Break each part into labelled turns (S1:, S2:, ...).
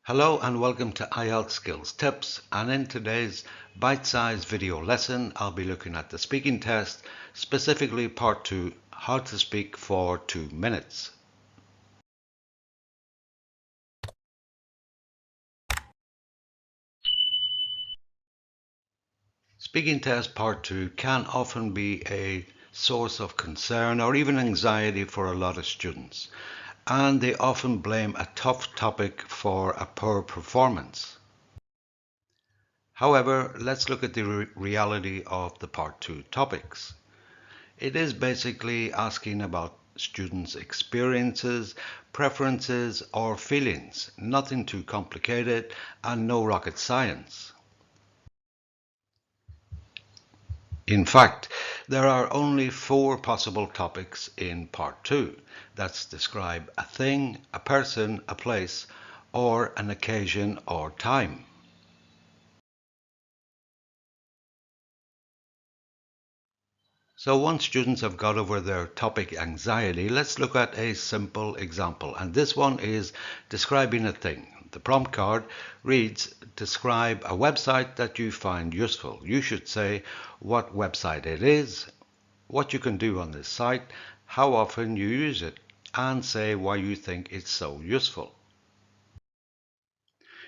S1: Hello and welcome to IELTS Skills Tips, and in today's bite-sized video lesson I'll be looking at the speaking test, specifically part 2, how to speak for 2 minutes. Speaking test part 2 can often be a source of concern or even anxiety for a lot of students, and they often blame a tough topic for a poor performance. However, let's look at the reality of the part 2 topics. It is basically asking about students' experiences, preferences, or feelings. Nothing too complicated and no rocket science. In fact, there are only 4 possible topics in part 2. That's describe a thing, a person, a place, or an occasion or time. So once students have got over their topic anxiety, let's look at a simple example. And this one is describing a thing. The prompt card reads, describe a website that you find useful. You should say what website it is, what you can do on this site, how often you use it, and say why you think it's so useful.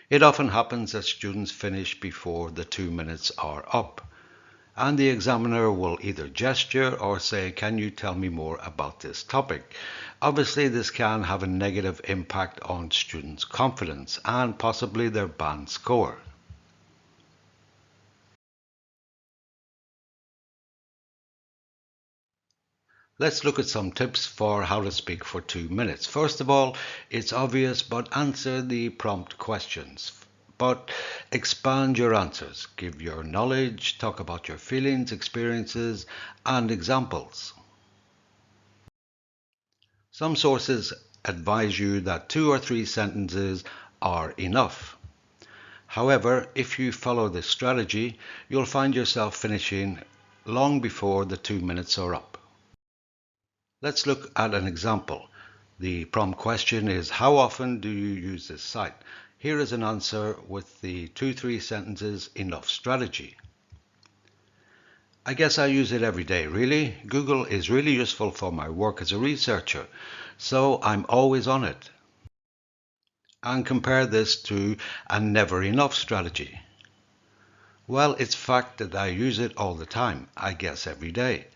S1: It often happens that students finish before the 2 minutes are up, and the examiner will either gesture or say, can you tell me more about this topic? Obviously, this can have a negative impact on students' confidence and possibly their band score. Let's look at some tips for how to speak for 2 minutes. First of all, it's obvious, but answer the prompt questions. But expand your answers. Give your knowledge, talk about your feelings, experiences, and examples. Some sources advise you that 2 or 3 sentences are enough. However, if you follow this strategy, you'll find yourself finishing long before the 2 minutes are up. Let's look at an example. The prompt question is, how often do you use this site? Here is an answer with the 2-3 sentences enough strategy. I guess I use it every day, really. Google is really useful for my work as a researcher, so I'm always on it. And compare this to a never enough strategy. Well, it's fact that I use it all the time, I guess every day.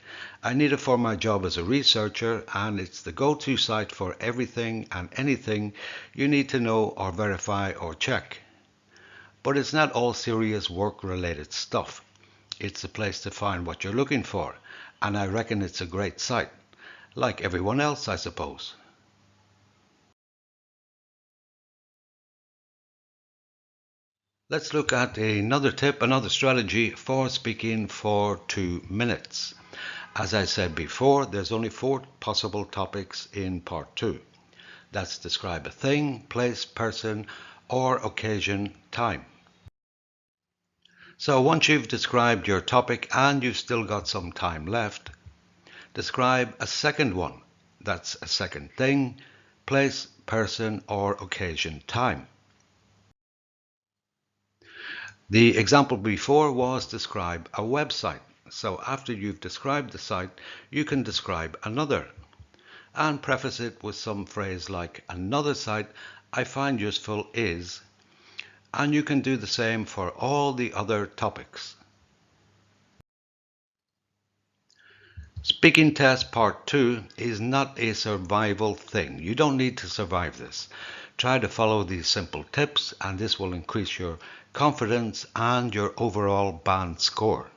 S1: I need it for my job as a researcher, and it's the go-to site for everything and anything you need to know or verify or check. But it's not all serious work-related stuff. It's a place to find what you're looking for, and I reckon it's a great site. Like everyone else, I suppose. Let's look at another tip, another strategy for speaking for 2 minutes. As I said before, there's only 4 possible topics in part 2. That's describe a thing, place, person, or occasion, time. So once you've described your topic and you've still got some time left, describe a second one. That's a second thing, place, person, or occasion, time. The example before was describe a website. So after you've described the site, you can describe another and preface it with some phrase like another site I find useful is, and you can do the same for all the other topics. Speaking test part 2 is not a survival thing. You don't need to survive this. Try to follow these simple tips and this will increase your confidence and your overall band score.